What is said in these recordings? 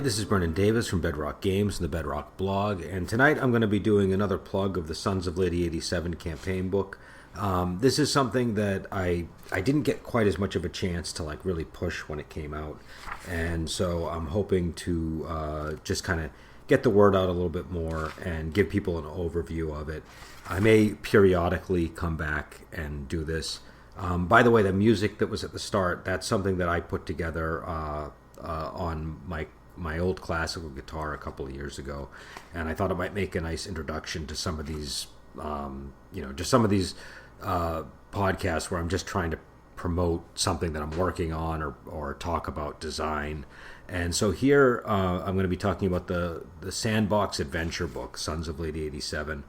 this is Brennan Davis from Bedrock Games and the Bedrock blog, and tonight I'm going to be doing another plug of the Sons of Lady 87 campaign book. This is something that I didn't get quite as much of a chance to really push when it came out, and so I'm hoping to just kind of get the word out a little bit more and give people an overview of it. I may periodically come back and do this. By the way, the music that was at the start, that's something that I put together on my old classical guitar a couple of years ago, and I thought it might make a nice introduction to some of these, just some of these podcasts where I'm just trying to promote something that I'm working on or talk about design. And so here I'm going to be talking about the Sandbox Adventure book, Sons of Lady 87.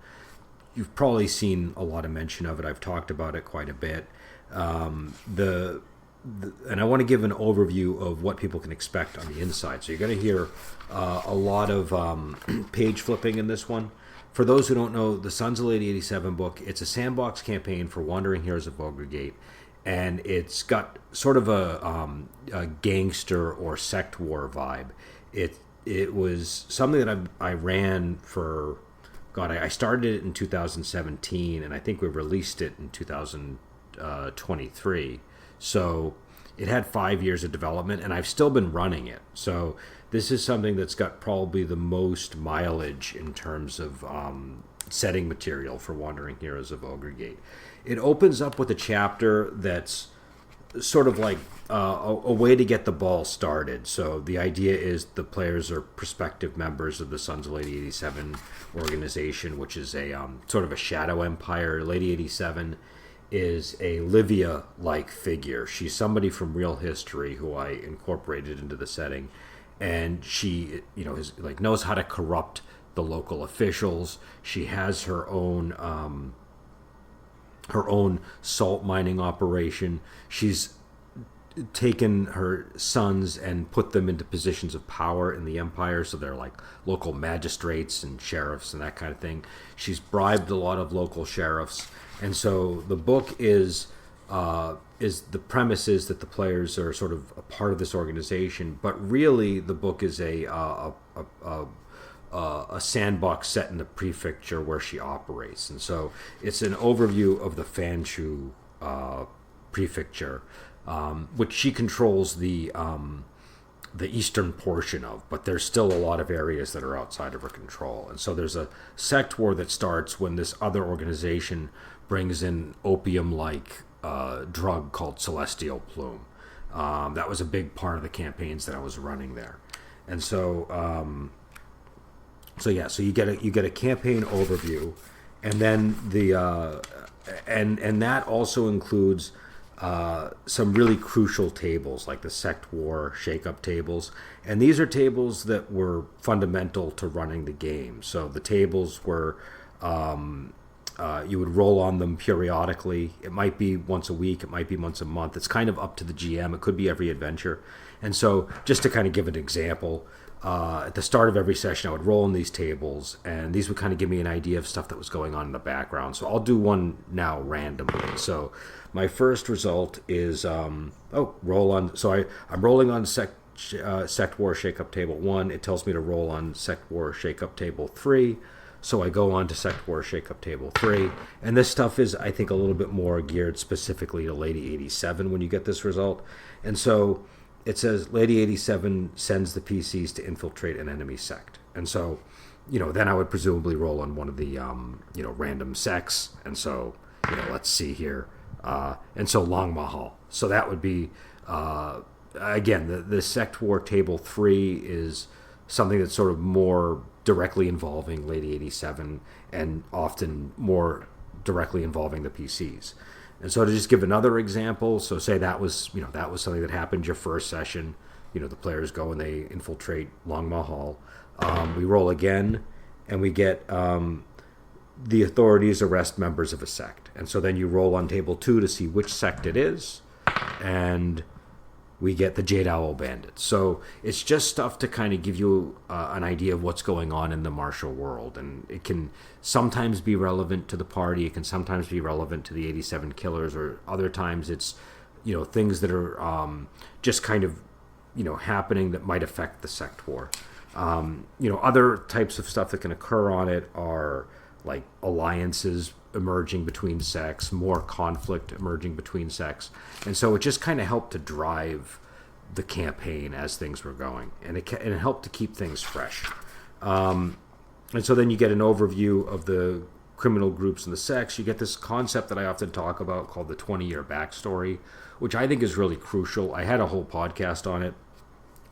You've probably seen a lot of mention of it. I've talked about it quite a bit. And I want to give an overview of what people can expect on the inside. So you're going to hear a lot of page flipping in this one. For those who don't know, the Sons of Lady 87 book, it's a sandbox campaign for Wandering Heroes of Ogregate, and it's got sort of a gangster or sect war vibe. It was something that I ran for, I started it in 2017, and I think we released it in 2023. So it had 5 years of development, and I've still been running it. So this is something that's got probably the most mileage in terms of setting material for Wandering Heroes of Ogregate. It opens up with a chapter that's sort of like a way to get the ball started. So the idea is the players are prospective members of the Sons of Lady 87 organization, which is a sort of a shadow empire. Lady 87 is a Livia-like figure. She's somebody from real history who I incorporated into the setting, and she, knows how to corrupt the local officials. She has her own salt mining operation. She's taken her sons and put them into positions of power in the empire, so they're like local magistrates and sheriffs and that kind of thing. She's bribed a lot of local sheriffs, and so the book is the premise is that the players are sort of a part of this organization, but really the book is a sandbox set in the prefecture where she operates, and so it's an overview of the Fanshu prefecture, which she controls the eastern portion of, but there's still a lot of areas that are outside of her control. And so there's a sect war that starts when this other organization brings in opium-like drug called Celestial Plume. That was a big part of the campaigns that I was running there. And so so you get a campaign overview, and then and that also includes some really crucial tables, like the Sect War Shake-Up tables. And these are tables that were fundamental to running the game. So the tables were, you would roll on them periodically. It might be once a week, it might be once a month. It's kind of up to the GM. It could be every adventure. And so just to kind of give an example, at the start of every session, I would roll on these tables, and these would kind of give me an idea of stuff that was going on in the background. So I'll do one now randomly. So my first result is roll on. So I'm rolling on Sect War Shake-Up Table 1. It tells me to roll on Sect War Shake-Up Table 3. So I go on to Sect War Shake-Up Table 3. And this stuff is, I think, a little bit more geared specifically to Lady 87 when you get this result. And so it says Lady 87 sends the PCs to infiltrate an enemy sect. And so, then I would presumably roll on one of the, random sects. And so, let's see here. And so Long Mahal. So that would be, again, the Sect War Table 3 is something that's sort of more directly involving Lady 87 and often more directly involving the PCs. And so to just give another example, so say that was something that happened your first session. The players go and they infiltrate Long Mahal. We roll again, and we get the authorities arrest members of a sect. And so then you roll on table 2 to see which sect it is, and we get the Jade Owl Bandits. So it's just stuff to kind of give you an idea of what's going on in the martial world. And it can sometimes be relevant to the party. It can sometimes be relevant to the 87 Killers, or other times it's, things that are just kind of happening that might affect the sect war. Other types of stuff that can occur on it are like alliances emerging between sects, more conflict emerging between sects, and so it just kind of helped to drive the campaign as things were going, and it helped to keep things fresh. And so then you get an overview of the criminal groups and the sects. You get this concept that I often talk about called the 20-year backstory, which I think is really crucial. I had a whole podcast on it,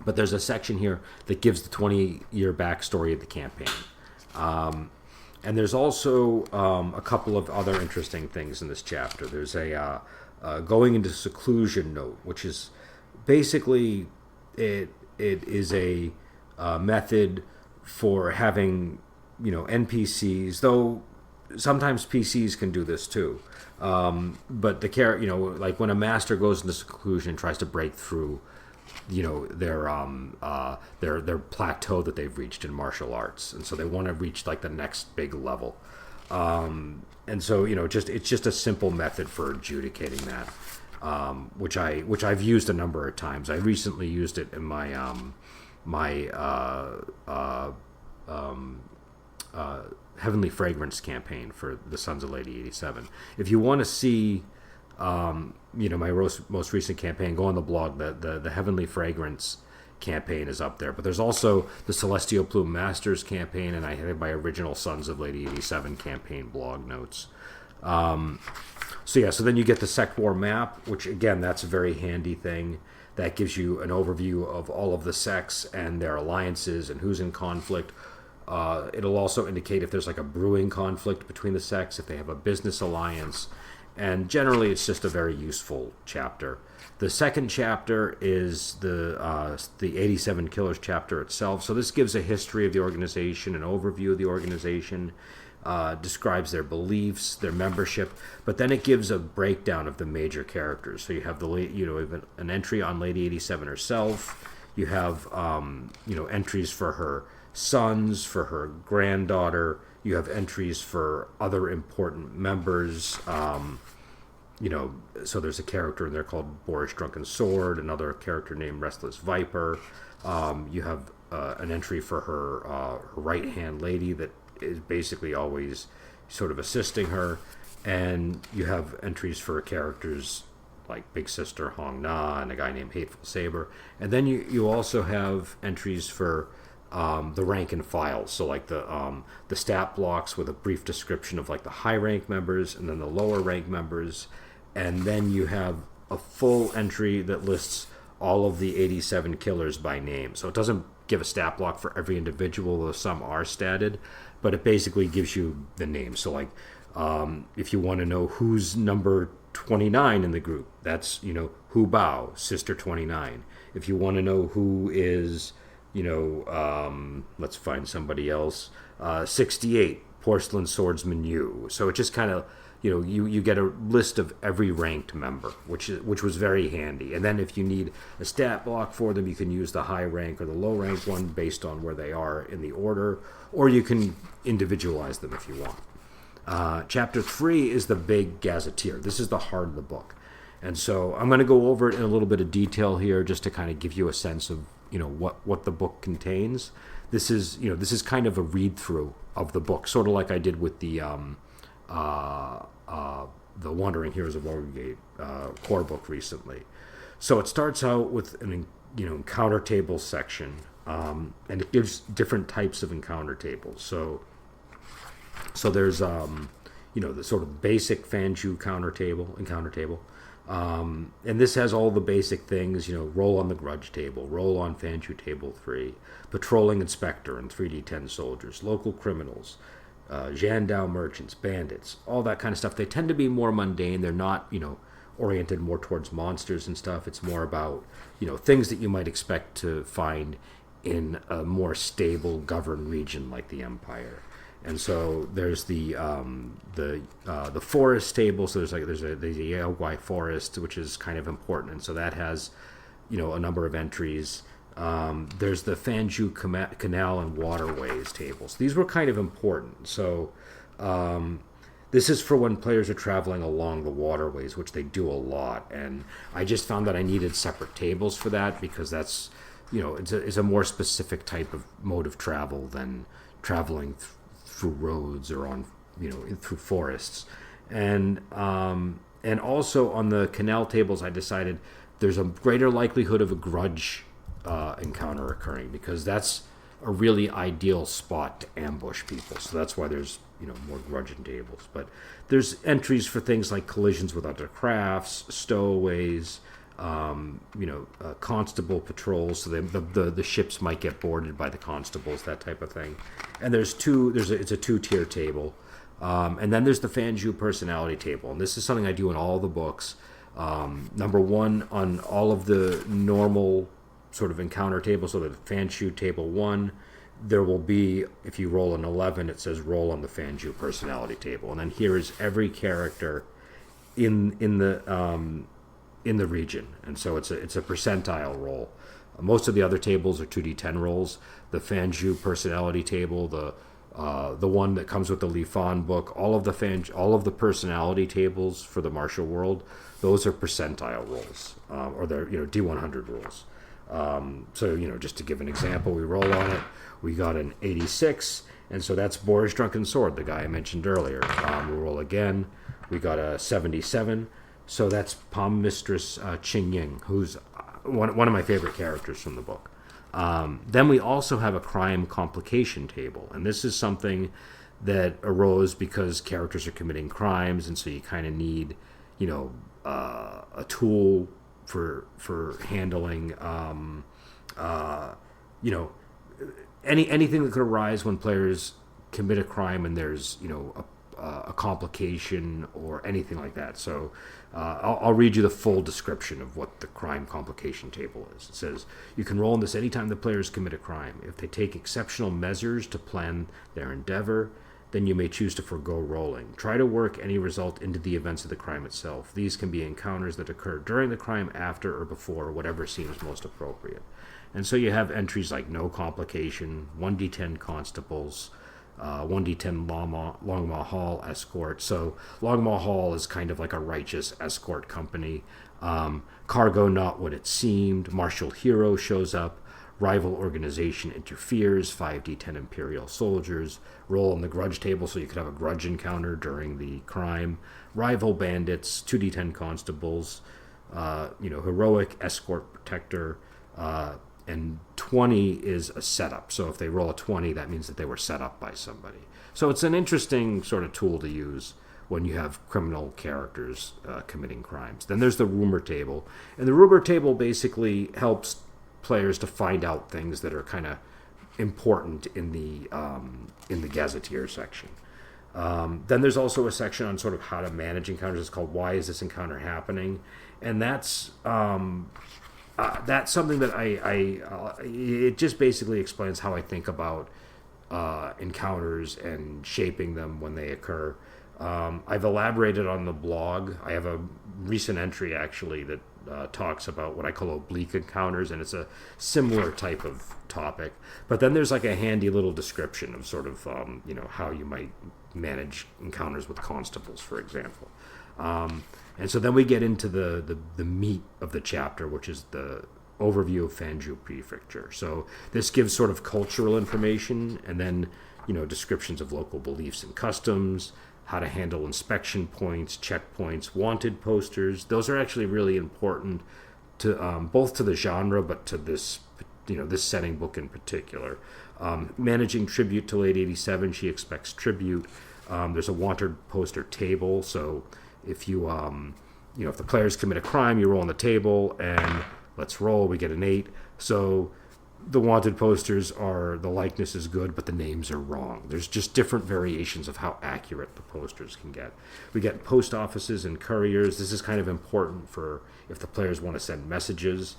but there's a section here that gives the 20-year backstory of the campaign. And there's also a couple of other interesting things in this chapter. There's a going into seclusion note, which is basically it is a method for having NPCs, though sometimes PCs can do this too. But the character, like when a master goes into seclusion and tries to break through, their plateau that they've reached in martial arts, and so they want to reach like the next big level. And so it's just a simple method for adjudicating that, which I've used a number of times. I recently used it in my Heavenly Fragrance campaign for the Sons of Lady 87. If you want to see, my most recent campaign, go on the blog. The Heavenly Fragrance campaign is up there. But there's also the Celestial Plume Masters campaign, and I have my original Sons of Lady 87 campaign blog notes. So then you get the Sect War map, which again, that's a very handy thing. That gives you an overview of all of the sects and their alliances and who's in conflict. It'll also indicate if there's like a brewing conflict between the sects, if they have a business alliance, and generally it's just a very useful chapter. The second chapter is the 87 Killers chapter itself. So this gives a history of the organization, an overview of the organization, describes their beliefs, their membership, but then it gives a breakdown of the major characters. So you have an entry on Lady 87 herself. You have entries for her sons, for her granddaughter. You have entries for other important members. So there's a character in there called Boorish Drunken Sword, another character named Restless Viper. You have an entry for her right-hand lady that is basically always sort of assisting her. And you have entries for characters like Big Sister Hong Na and a guy named Hateful Saber. And then you also have entries for the rank and file, so like the stat blocks with a brief description of like the high rank members and then the lower rank members, and then you have a full entry that lists all of the 87 killers by name. So it doesn't give a stat block for every individual, though some are statted, but it basically gives you the name. So like if you want to know who's number 29 in the group, that's Hu Bao, Sister 29. If you want to know who is let's find somebody else. 68, Porcelain Swordsman Yu. So it just kind of, you get a list of every ranked member, which was very handy. And then if you need a stat block for them, you can use the high rank or the low rank one based on where they are in the order, or you can individualize them if you want. Chapter 3 is the big gazetteer. This is the heart of the book. And so I'm going to go over it in a little bit of detail here just to kind of give you a sense of what the book contains. This is kind of a read through of the book, sort of like I did with the Wandering Heroes of Wargate core book recently. So it starts out with an encounter tables section, and it gives different types of encounter tables. So there's the sort of basic Fanju encounter table. And this has all the basic things, roll on the grudge table, roll on Fanju table 3, patrolling inspector and 3D10 soldiers, local criminals, Jandao merchants, bandits, all that kind of stuff. They tend to be more mundane. They're not, oriented more towards monsters and stuff. It's more about, things that you might expect to find in a more stable governed region like the Empire. And so there's the forest table. So there's the Yaogwai forest, which is kind of important, and so that has a number of entries. There's the Fanju Canal and waterways tables. These were kind of important. So this is for when players are traveling along the waterways, which they do a lot. And I just found that I needed separate tables for that because that's it's a more specific type of mode of travel than traveling through roads or on through forests, and also on the canal tables I decided there's a greater likelihood of a grudge encounter occurring, because that's a really ideal spot to ambush people. So that's why there's more grudging tables. But there's entries for things like collisions with other crafts, stowaways, constable patrols. So the ships might get boarded by the constables, that type of thing. And it's a 2-tier table. And then there's the Fanju personality table, and this is something I do in all the books. Number one, on all of the normal sort of encounter tables, so the Fanju table 1, there will be, if you roll an 11, it says roll on the Fanju personality table, and then here is every character in the region, and so it's a percentile roll. Most of the other tables are 2d10 rolls. The Fanju personality table, the one that comes with the Li Fan book, all of the personality tables for the martial world, those are percentile rolls, or they're D100 rolls. So just to give an example, we roll on it, we got an 86, and so that's Boar's Drunken Sword, the guy I mentioned earlier. We roll again, we got a 77, so that's Palm Mistress Qing Ying, who's one of my favorite characters from the book. Then we also have a crime complication table, and this is something that arose because characters are committing crimes, and so you kind of need, a tool for handling, anything that could arise when players commit a crime and there's a complication or anything like that. So I'll read you the full description of what the crime complication table is. It says, you can roll on this anytime the players commit a crime. If they take exceptional measures to plan their endeavor, then you may choose to forego rolling. Try to work any result into the events of the crime itself. These can be encounters that occur during the crime, after, or before, whatever seems most appropriate. And so you have entries like no complication, 1d10 constables, 1d10 Long Mahal escort. So Long Mahal is kind of like a righteous escort company. Cargo not what it seemed. Martial hero shows up. Rival organization interferes. 5d10 Imperial soldiers. Roll on the grudge table, so you could have a grudge encounter during the crime. Rival bandits. 2d10 constables. Heroic escort protector. And 20 is a setup. So if they roll a 20, that means that they were set up by somebody. So it's an interesting sort of tool to use when you have criminal characters committing crimes. Then there's the rumor table. And the rumor table basically helps players to find out things that are kind of important in the Gazetteer section. Then there's also a section on sort of how to manage encounters. It's called Why Is This Encounter Happening? And that's something that it just basically explains how I think about encounters and shaping them when they occur. I've elaborated on the blog. I have a recent entry actually that talks about what I call oblique encounters, and it's a similar type of topic. But then there's like a handy little description of sort of how you might manage encounters with constables, for example. And so then we get into the meat of the chapter, which is the overview of Fanju Prefecture. So this gives sort of cultural information, and then descriptions of local beliefs and customs, how to handle inspection points, checkpoints, wanted posters. Those are actually really important to both to the genre, but to this this setting book in particular. Managing tribute to Lady 87, she expects tribute. There's a wanted poster table, so if you if the players commit a crime, you roll on the table, and let's roll, we get an 8. So the wanted posters are, the likeness is good, but the names are wrong. There's just different variations of how accurate the posters can get. We get post offices and couriers. This is kind of important for if the players want to send messages.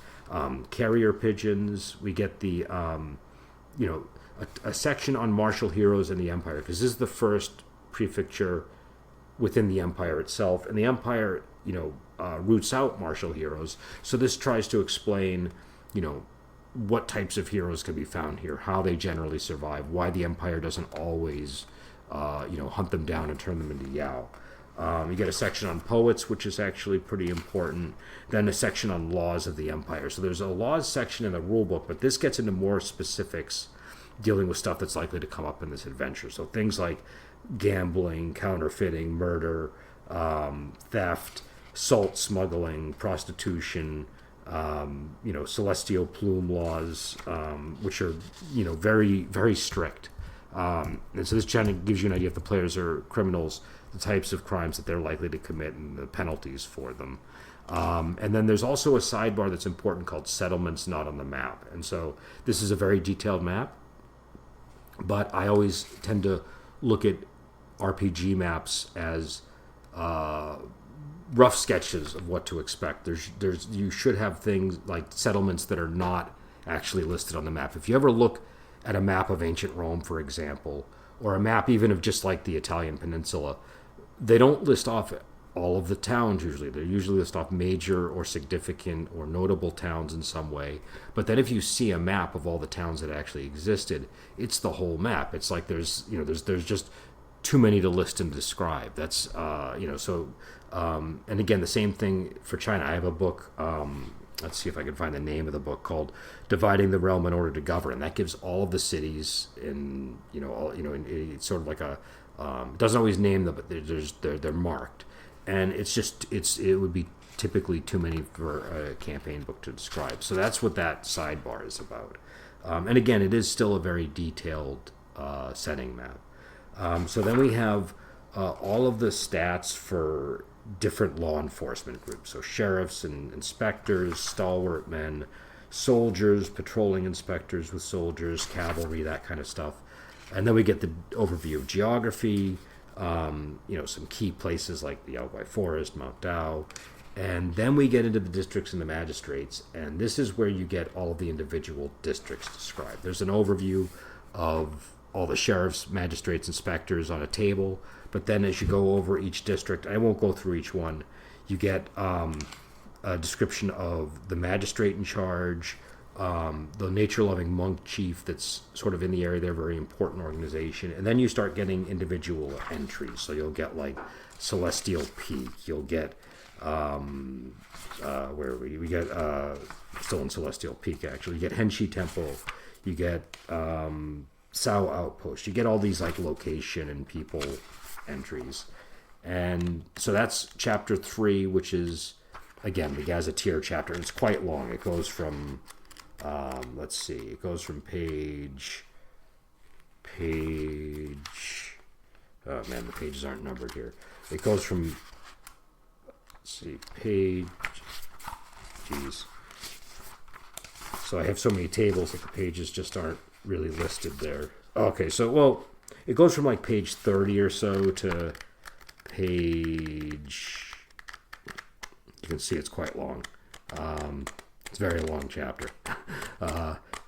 Carrier pigeons. We get the a section on martial heroes in the Empire, because this is the first prefecture within the Empire itself, and the Empire roots out martial heroes. So this tries to explain what types of heroes can be found here, how they generally survive, why the Empire doesn't always hunt them down and turn them into Yao. You get a section on poets, which is actually pretty important. Then a section on laws of the empire. So there's a laws section in the rule book, but this gets into more specifics dealing with stuff that's likely to come up in this adventure. So things like gambling, counterfeiting, murder, theft, salt smuggling, prostitution, celestial plume laws, which are, very, very strict. And so this kind of gives you an idea if the players are criminals, the types of crimes that they're likely to commit and the penalties for them. And then there's also a sidebar that's important called settlements not on the map. And so this is a very detailed map, but I always tend to look at RPG maps as rough sketches of what to expect. You should have things like settlements that are not actually listed on the map. If you ever look at a map of ancient Rome, for example, or a map even of just like the Italian peninsula, they don't list off all of the towns usually. They usually list off major or significant or notable towns in some way. But then if you see a map of all the towns that actually existed, it's the whole map. It's like there's just too many to list and describe. That's and again, the same thing for China. I have a book. Let's see if I can find the name of the book, called "Dividing the Realm in Order to Govern," and that gives all of the cities in it's sort of like a. It doesn't always name them, but they're marked, and it would be typically too many for a campaign book to describe. So that's what that sidebar is about. And again, it is still a very detailed setting map. So then we have all of the stats for different law enforcement groups. So sheriffs and inspectors, stalwart men, soldiers, patrolling inspectors with soldiers, cavalry, that kind of stuff. And then we get the overview of geography, some key places like the Yaogwai Forest, Mount Dao. And then we get into the districts and the magistrates. And this is where you get all of the individual districts described. There's an overview of all the sheriffs, magistrates, inspectors on a table. But then as you go over each district, I won't go through each one, you get a description of the magistrate in charge, the nature-loving monk chief that's sort of in the area. They're a very important organization. And then you start getting individual entries. So you'll get like Celestial Peak. You'll get, where are we? We get, still in Celestial Peak actually. You get Henshi Temple. You get Sao Outpost. You get all these like location and people entries. And so that's chapter 3, which is, again, the Gazetteer chapter. It's quite long. It goes from, it goes from page, oh man, the pages aren't numbered here. It goes from, page, so I have so many tables that the pages just aren't really listed there. Okay, so, it goes from like page 30 or so to page, you can see it's quite long. It's a very long chapter.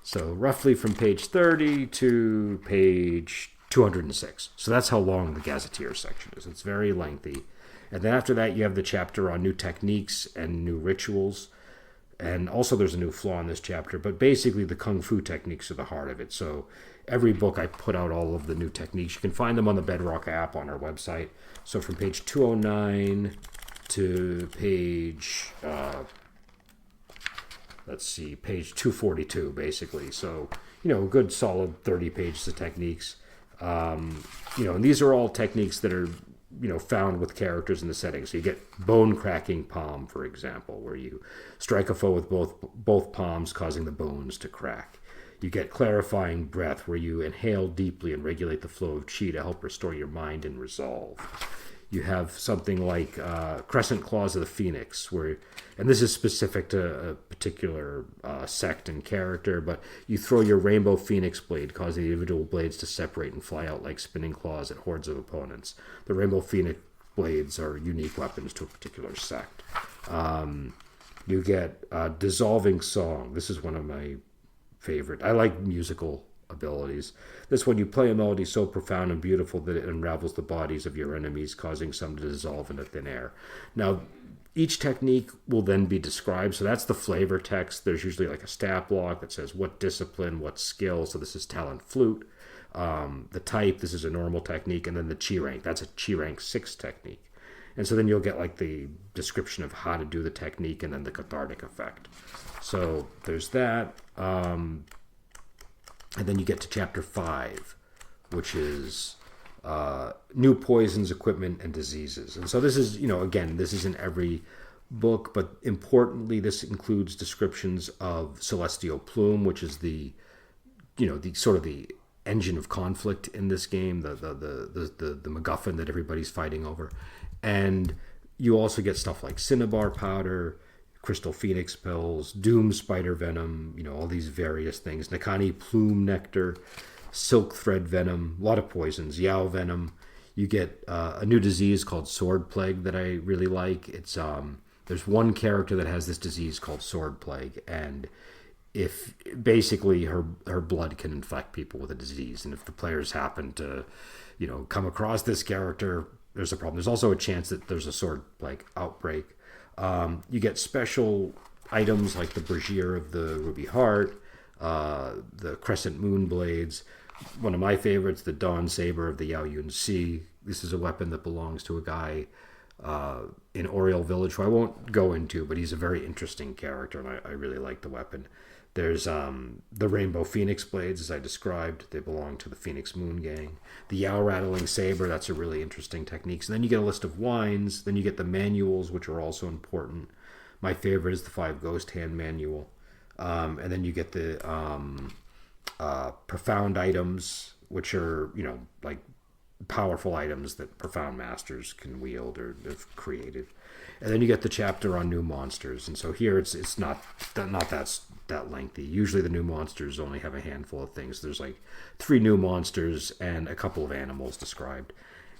So roughly from page 30 to page 206. So that's how long the Gazetteer section is. It's very lengthy. And then after that, you have the chapter on new techniques and new rituals. And also there's a new flaw in this chapter, but basically the Kung Fu techniques are the heart of it. So every book I put out all of the new techniques. You can find them on the Bedrock app on our website. So from page 209 to page, page 242, basically. So, a good solid 30 pages of techniques. And these are all techniques that are, found with characters in the setting. So you get bone cracking palm, for example, where you strike a foe with both palms, causing the bones to crack. You get clarifying breath, where you inhale deeply and regulate the flow of chi to help restore your mind and resolve. You have something like Crescent Claws of the Phoenix, and this is specific to a particular sect and character, but you throw your Rainbow Phoenix blade, causing the individual blades to separate and fly out like spinning claws at hordes of opponents. The Rainbow Phoenix blades are unique weapons to a particular sect. You get Dissolving Song. This is one of my favorite. I like musical abilities. This one, you play a melody so profound and beautiful that it unravels the bodies of your enemies, causing some to dissolve into thin air. Now, each technique will then be described. So that's the flavor text. There's usually like a stat block that says what discipline, what skill. So this is talent flute. The type, this is a normal technique. And then the chi rank, that's a chi rank 6 technique. And so then you'll get like the description of how to do the technique and then the cathartic effect. So there's that. And then you get to chapter 5, which is new poisons, equipment, and diseases. And so this is, again, this is in every book, but importantly, this includes descriptions of Celestial Plume, which is the sort of the engine of conflict in this game, the MacGuffin that everybody's fighting over. And you also get stuff like Cinnabar powder, Crystal Phoenix pills, Doom spider venom, all these various things. Nakani plume nectar, silk thread venom, a lot of poisons, Yao venom. You get a new disease called Sword Plague that I really like. It's there's one character that has this disease called Sword Plague, and if basically her blood can infect people with a disease, and if the players happen to come across this character, there's a problem. There's also a chance that there's a Sword Plague outbreak. You get special items like the Brazier of the Ruby Heart, the Crescent Moon Blades. One of my favorites, the Dawn Saber of the Yao Yun Si. This is a weapon that belongs to a guy in Oriole Village, who I won't go into, but he's a very interesting character, and I really like the weapon. There's the Rainbow Phoenix Blades, as I described. They belong to the Phoenix Moon Gang. The Yao Rattling Saber, that's a really interesting technique. So then you get a list of wines. Then you get the manuals, which are also important. My favorite is the 5 Ghost Hand Manual. And then you get the profound items, which are, like powerful items that profound masters can wield or have created. And then you get the chapter on new monsters. And so here it's not that lengthy. Usually the new monsters only have a handful of things. There's like 3 new monsters and a couple of animals described.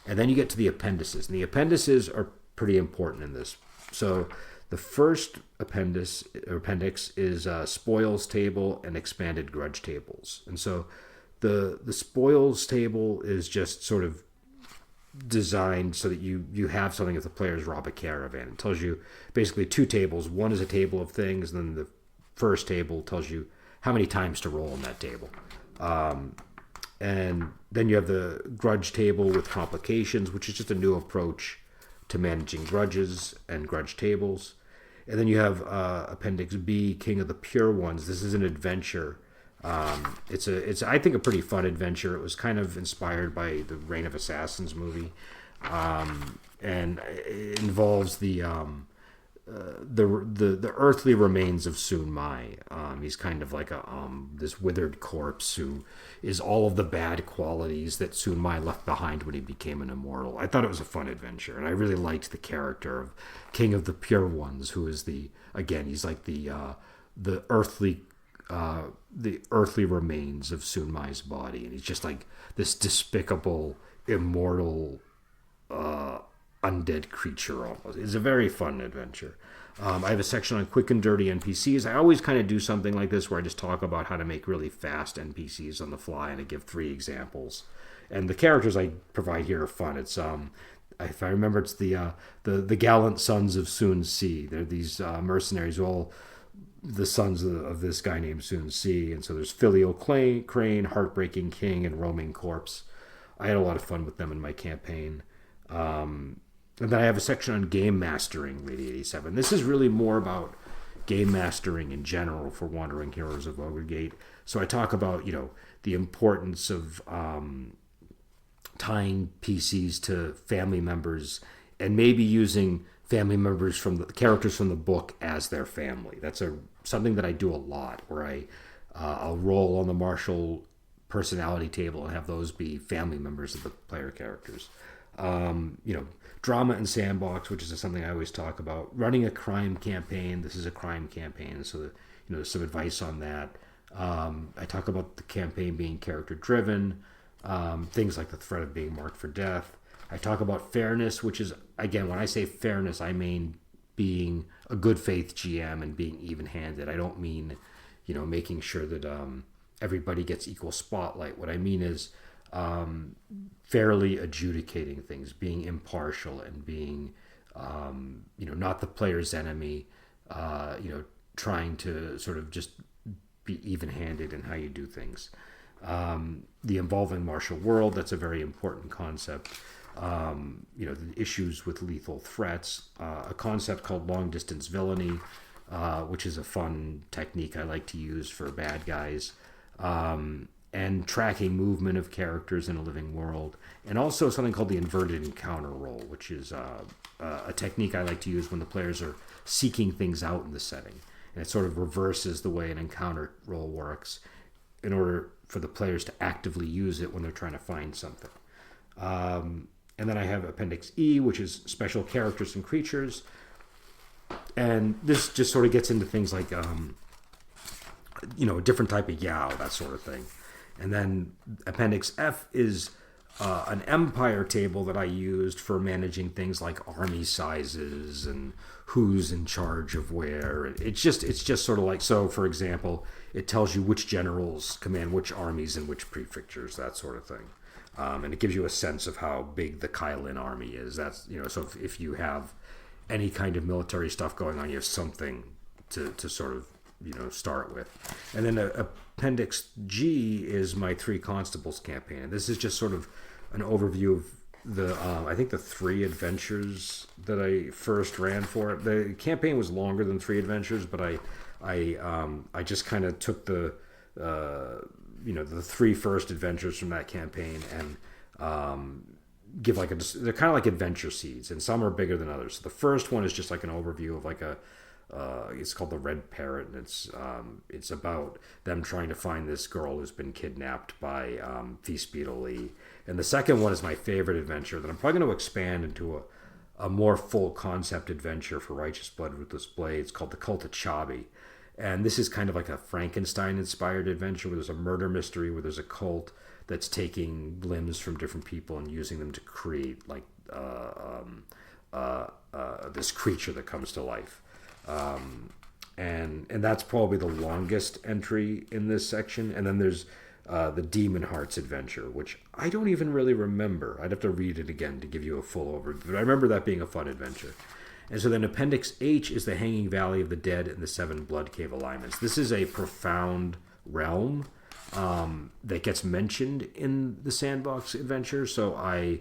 And then you get to the appendices. And the appendices are pretty important in this. So the first appendix is spoils table and expanded grudge tables. And so the spoils table is just sort of designed so that you have something if the players rob a caravan. It tells you basically 2 tables. One is a table of things, and then the first table tells you how many times to roll on that table. And then you have the grudge table with complications, which is just a new approach to managing grudges and grudge tables. And then you have Appendix B, King of the Pure Ones. This is an adventure. It's I think a pretty fun adventure. It was kind of inspired by the Reign of Assassins movie, and it involves the earthly remains of Sun Mai. He's kind of like this withered corpse who is all of the bad qualities that Sun Mai left behind when he became an immortal. I thought it was a fun adventure, and I really liked the character of King of the Pure Ones, who is he's like the earthly remains of Sun Mai's body, and he's just like this despicable, immortal, undead creature almost. It's a very fun adventure. I have a section on quick and dirty NPCs. I always kind of do something like this where I just talk about how to make really fast NPCs on the fly, and I give 3 examples. And the characters I provide here are fun. It's if I remember, it's the gallant sons of Sun Si. They're these mercenaries, all the sons of this guy named Sun Si. And so there's Filial Crane, Heartbreaking King, and Roaming Corpse. I had a lot of fun with them in my campaign. And then I have a section on game mastering Lady 87. This is really more about game mastering in general for Wandering Heroes of Ogregate. So I talk about, the importance of tying PCs to family members and maybe using family members from the characters from the book as their family. That's something that I do a lot, where I'll roll on the martial personality table and have those be family members of the player characters. Drama and sandbox, which is something I always talk about. Running a crime campaign. This is a crime campaign, so there's some advice on that. I talk about the campaign being character driven, things like the threat of being marked for death. I talk about fairness, which is, again, when I say fairness, I mean being a good faith GM and being even handed. I don't mean making sure that everybody gets equal spotlight. What I mean is fairly adjudicating things, being impartial, and being not the player's enemy, trying to sort of just be even-handed in how you do things. The involving martial world, that's a very important concept. the issues with lethal threats, a concept called long distance villainy, which is a fun technique I like to use for bad guys, and tracking movement of characters in a living world, and also something called the inverted encounter roll, which is a technique I like to use when the players are seeking things out in the setting. And it sort of reverses the way an encounter roll works in order for the players to actively use it when they're trying to find something. And then I have Appendix E, which is special characters and creatures. And this just sort of gets into things like, a different type of Yao, that sort of thing. And then Appendix F is an empire table that I used for managing things like army sizes and who's in charge of where. It's just sort of like, so for example, it tells you which generals command which armies in which prefectures, that sort of thing. And it gives you a sense of how big the Kylin army is. That's, so if you have any kind of military stuff going on, you have something to sort of, start with. And then Appendix G is my Three Constables campaign. And this is just sort of an overview of the, I think the 3 adventures that I first ran for it. The campaign was longer than 3 adventures, but I just kind of took the 3 first adventures from that campaign and give they're kind of like adventure seeds, and some are bigger than others. So the first one is just like an overview of like it's called the Red Parrot, and it's about them trying to find this girl who's been kidnapped by Feast Beetle Lee. And the second one is my favorite adventure that I'm probably going to expand into a more full concept adventure for Righteous Blood, Ruthless Blade. It's called The Cult of Chabi. And this is kind of like a Frankenstein-inspired adventure where there's a murder mystery, where there's a cult that's taking limbs from different people and using them to create like this creature that comes to life. And that's probably the longest entry in this section. And then there's the Demon Hearts adventure, which I don't even really remember. I'd have to read it again to give you a full overview. But I remember that being a fun adventure. And so then Appendix H is the Hanging Valley of the Dead and the 7 Blood Cave Alignments. This is a profound realm that gets mentioned in the Sandbox adventure. So I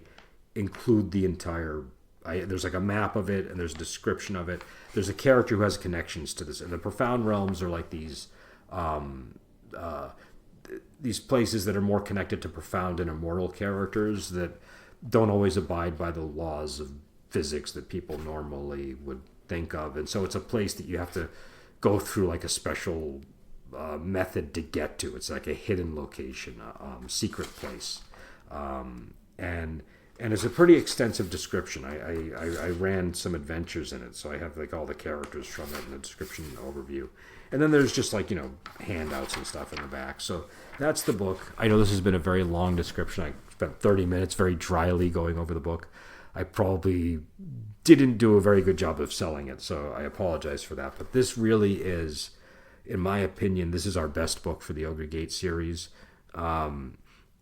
include the entire... there's like a map of it, and there's a description of it. There's a character who has connections to this. And the Profound Realms are like these places that are more connected to profound and immortal characters that don't always abide by the laws of physics that people normally would think of. And so it's a place that you have to go through like a special method to get to. It's like a hidden location, secret place. And it's a pretty extensive description. I ran some adventures in it, so I have like all the characters from it and the description and overview. And then there's just like, handouts and stuff in the back. So that's the book. I know this has been a very long description. I spent 30 minutes very dryly going over the book. I probably didn't do a very good job of selling it, so I apologize for that. But this really is, in my opinion, this is our best book for the Ogre Gate series.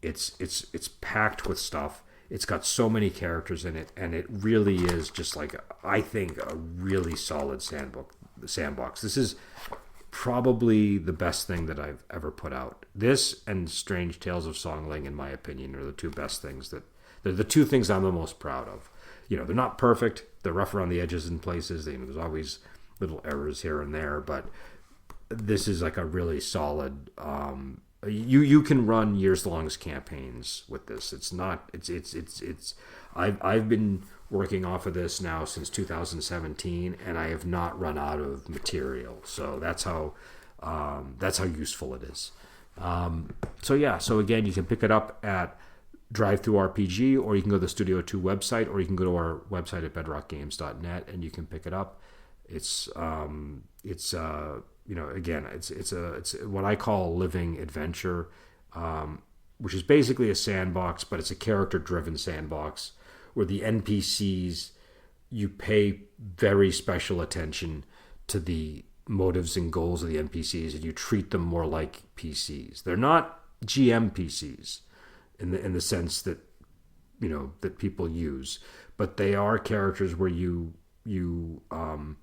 It's packed with stuff. It's got so many characters in it, and it really is just like, I think, a really solid sandbox. This is probably the best thing that I've ever put out. This and Strange Tales of Songling, in my opinion, are the 2 best things they're the 2 things I'm the most proud of. They're not perfect. They're rough around the edges in places. There's always little errors here and there, but this is like a really solid. You can run years-long campaigns with this. It's not. It's. I've been working off of this now since 2017, and I have not run out of material. So that's how useful it is. So again, you can pick it up at DriveThruRPG, or you can go to the Studio 2 website, or you can go to our website at bedrockgames.net and you can pick it up. It's what I call a living adventure, which is basically a sandbox, but it's a character-driven sandbox where the NPCs, you pay very special attention to the motives and goals of the NPCs, and you treat them more like PCs. They're not GM PCs in the sense that that people use, but they are characters where you are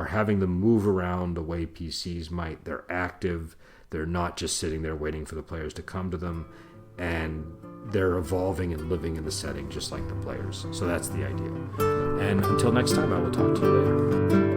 having them move around the way PCs might. They're active. They're not just sitting there waiting for the players to come to them. and they're evolving and living in the setting just like the players. So that's the idea. And until next time, I will talk to you later.